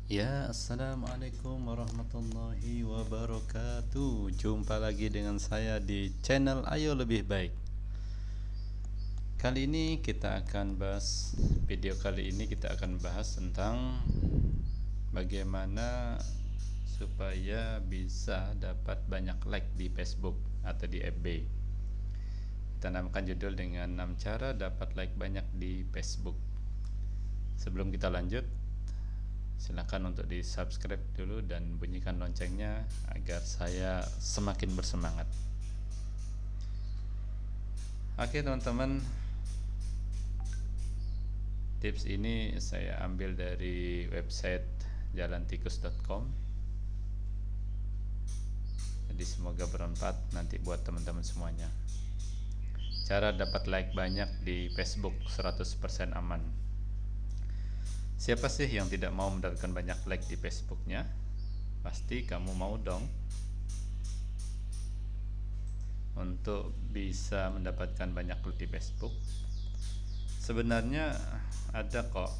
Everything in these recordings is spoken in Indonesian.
Ya, assalamualaikum warahmatullahi wabarakatuh. Jumpa lagi dengan saya di channel Ayo Lebih Baik. Kali ini kita akan bahas video kali ini kita akan bahas tentang bagaimana supaya bisa dapat banyak like di Facebook atau di FB. Kita namakan judul dengan 6 cara dapat like banyak di Facebook. Sebelum kita lanjut, silakan untuk di subscribe dulu dan bunyikan loncengnya agar saya semakin bersemangat. Oke teman-teman, tips ini saya ambil dari website jalantikus.com. Jadi semoga bermanfaat nanti buat teman-teman semuanya. Cara dapat like banyak di Facebook 100% aman. Siapa sih yang tidak mau mendapatkan banyak like di Facebooknya? Pasti kamu mau dong. Untuk bisa mendapatkan banyak like di Facebook, sebenarnya ada kok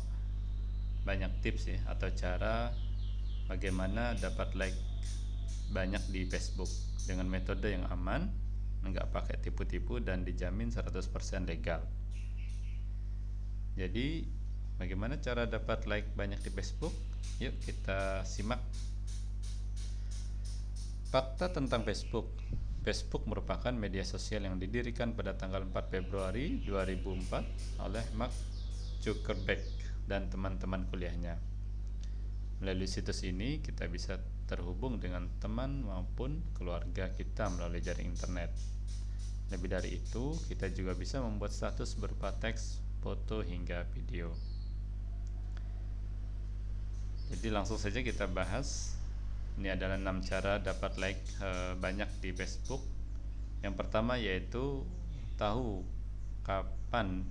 banyak tips ya atau cara bagaimana dapat like banyak di Facebook dengan metode yang aman, nggak pakai tipu-tipu dan dijamin 100% legal. Jadi bagaimana cara dapat like banyak di Facebook? Yuk kita simak. Fakta tentang Facebook. Facebook merupakan media sosial yang didirikan pada tanggal 4 Februari 2004 oleh Mark Zuckerberg dan teman-teman kuliahnya. Melalui situs ini kita bisa terhubung dengan teman maupun keluarga kita melalui jaring internet. Lebih dari itu, kita juga bisa membuat status berupa teks, foto hingga video. Jadi langsung saja kita bahas. Ini adalah 6 cara dapat like banyak di Facebook. Yang pertama yaitu tahu kapan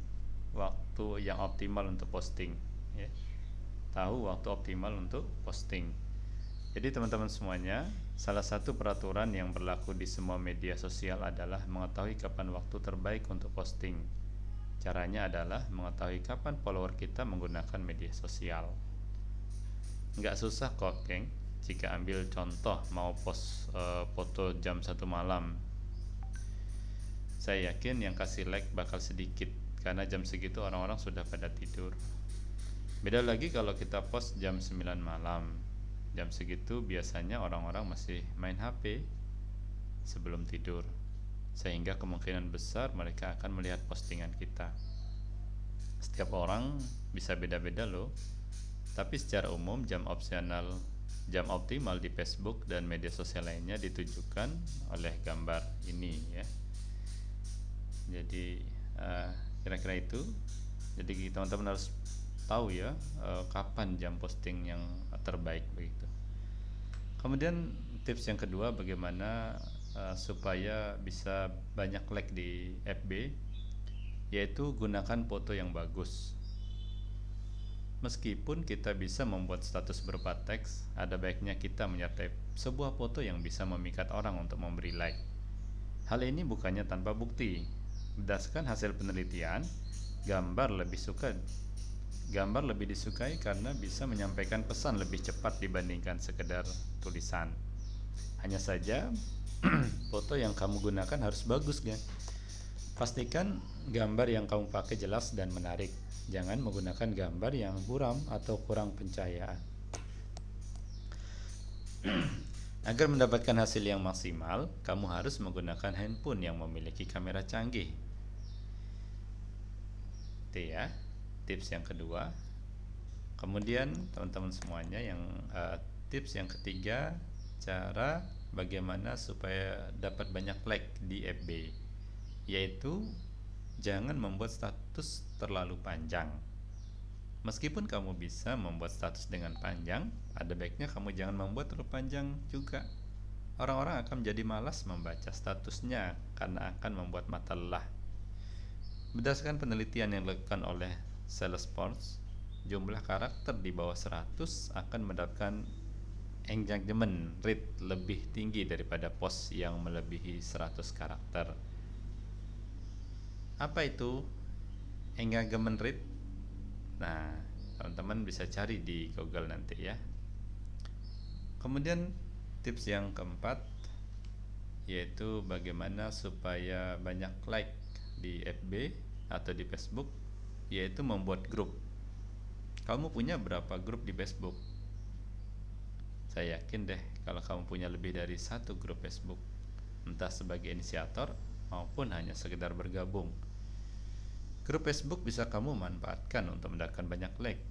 waktu yang optimal untuk posting ya. Tahu waktu optimal untuk posting. Jadi teman-teman semuanya, salah satu peraturan yang berlaku di semua media sosial adalah mengetahui kapan waktu terbaik untuk posting. Caranya adalah mengetahui kapan follower kita menggunakan media sosial. Nggak susah kok, geng. Jika ambil contoh mau post foto jam 1 malam, saya yakin yang kasih like bakal sedikit karena jam segitu orang-orang sudah pada tidur. Beda lagi kalau kita post jam 9 malam. Jam segitu biasanya orang-orang masih main HP sebelum tidur, sehingga kemungkinan besar mereka akan melihat postingan kita. Setiap orang bisa beda-beda loh. Tapi secara umum jam optimal di Facebook dan media sosial lainnya ditujukan oleh gambar ini ya. Jadi kira-kira itu. Jadi teman-teman harus tahu ya kapan jam posting yang terbaik begitu. Kemudian tips yang kedua, bagaimana supaya bisa banyak like di FB, yaitu gunakan foto yang bagus. Meskipun kita bisa membuat status berupa teks, ada baiknya kita menyertai sebuah foto yang bisa memikat orang untuk memberi like. Hal ini bukannya tanpa bukti. Berdasarkan hasil penelitian, gambar lebih disukai karena bisa menyampaikan pesan lebih cepat dibandingkan sekedar tulisan. Hanya saja foto yang kamu gunakan harus bagus kan? Pastikan gambar yang kamu pakai jelas dan menarik. Jangan menggunakan gambar yang buram atau kurang pencahayaan. Agar mendapatkan hasil yang maksimal, kamu harus menggunakan handphone yang memiliki kamera canggih. Itu ya, tips yang kedua. Kemudian teman-teman semuanya tips yang ketiga, cara bagaimana supaya dapat banyak like di FB, yaitu jangan membuat status terlalu panjang. Meskipun kamu bisa membuat status dengan panjang, ada baiknya kamu jangan membuat terlalu panjang juga. Orang-orang akan menjadi malas membaca statusnya karena akan membuat mata lelah. Berdasarkan penelitian yang dilakukan oleh Salesforce, jumlah karakter di bawah 100 akan mendapatkan engagement rate lebih tinggi daripada post yang melebihi 100 karakter. Apa itu engagement rate? Nah, teman-teman bisa cari di Google nanti ya. Kemudian tips yang keempat yaitu bagaimana supaya banyak like di FB atau di Facebook, yaitu membuat grup. Kamu punya berapa grup di Facebook? Saya yakin deh kalau kamu punya lebih dari satu grup Facebook, entah sebagai inisiator maupun hanya sekedar bergabung. Grup Facebook bisa kamu manfaatkan untuk mendapatkan banyak like.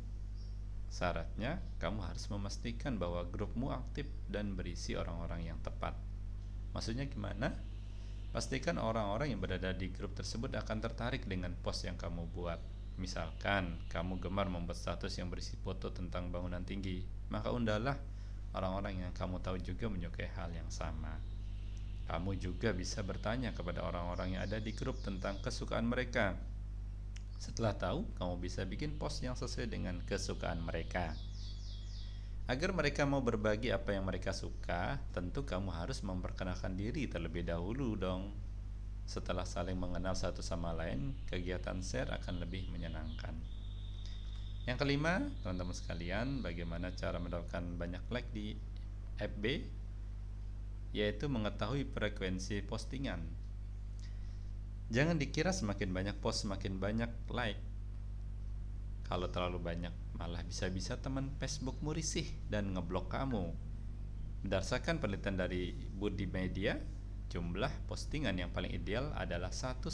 Syaratnya, kamu harus memastikan bahwa grupmu aktif dan berisi orang-orang yang tepat. Maksudnya gimana? Pastikan orang-orang yang berada di grup tersebut akan tertarik dengan post yang kamu buat. Misalkan, kamu gemar membuat status yang berisi foto tentang bangunan tinggi, maka undahlah orang-orang yang kamu tahu juga menyukai hal yang sama. Kamu juga bisa bertanya kepada orang-orang yang ada di grup tentang kesukaan mereka. Setelah tahu, kamu bisa bikin post yang sesuai dengan kesukaan mereka. Agar mereka mau berbagi apa yang mereka suka, tentu kamu harus memperkenalkan diri terlebih dahulu dong. Setelah saling mengenal satu sama lain, kegiatan share akan lebih menyenangkan. Yang kelima, teman-teman sekalian, bagaimana cara mendapatkan banyak like di FB? Yaitu mengetahui frekuensi postingan. Jangan dikira semakin banyak post semakin banyak like. Kalau terlalu banyak, malah bisa-bisa teman Facebookmu risih dan ngeblok kamu. Berdasarkan penelitian dari Budi Media, jumlah postingan yang paling ideal adalah 1-2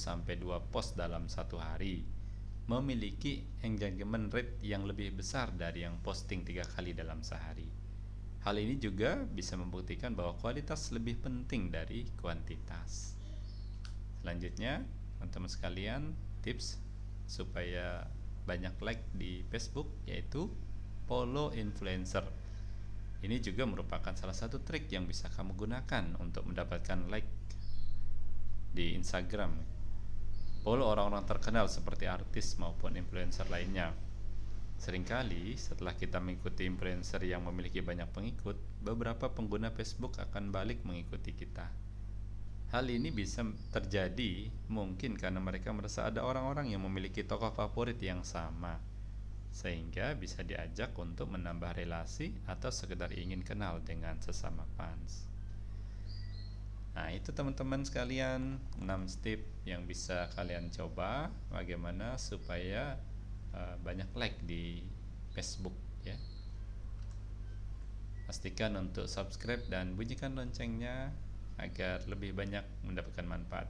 post dalam satu hari, memiliki engagement rate yang lebih besar dari yang posting 3 kali dalam sehari. Hal ini juga bisa membuktikan bahwa kualitas lebih penting dari kuantitas. Selanjutnya, teman-teman sekalian, tips supaya banyak like di Facebook yaitu follow influencer. Ini juga merupakan salah satu trik yang bisa kamu gunakan untuk mendapatkan like di Instagram. Follow orang-orang terkenal seperti artis maupun influencer lainnya. Seringkali setelah kita mengikuti influencer yang memiliki banyak pengikut, beberapa pengguna Facebook akan balik mengikuti kita. Hal ini bisa terjadi mungkin karena mereka merasa ada orang-orang yang memiliki tokoh favorit yang sama, sehingga bisa diajak untuk menambah relasi atau sekedar ingin kenal dengan sesama fans. Nah, itu teman-teman sekalian 6 step yang bisa kalian coba bagaimana supaya banyak like di Facebook ya. Pastikan untuk subscribe dan bunyikan loncengnya agar lebih banyak mendapatkan manfaat.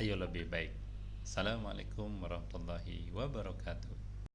Ayo lebih baik. Assalamualaikum warahmatullahi wabarakatuh.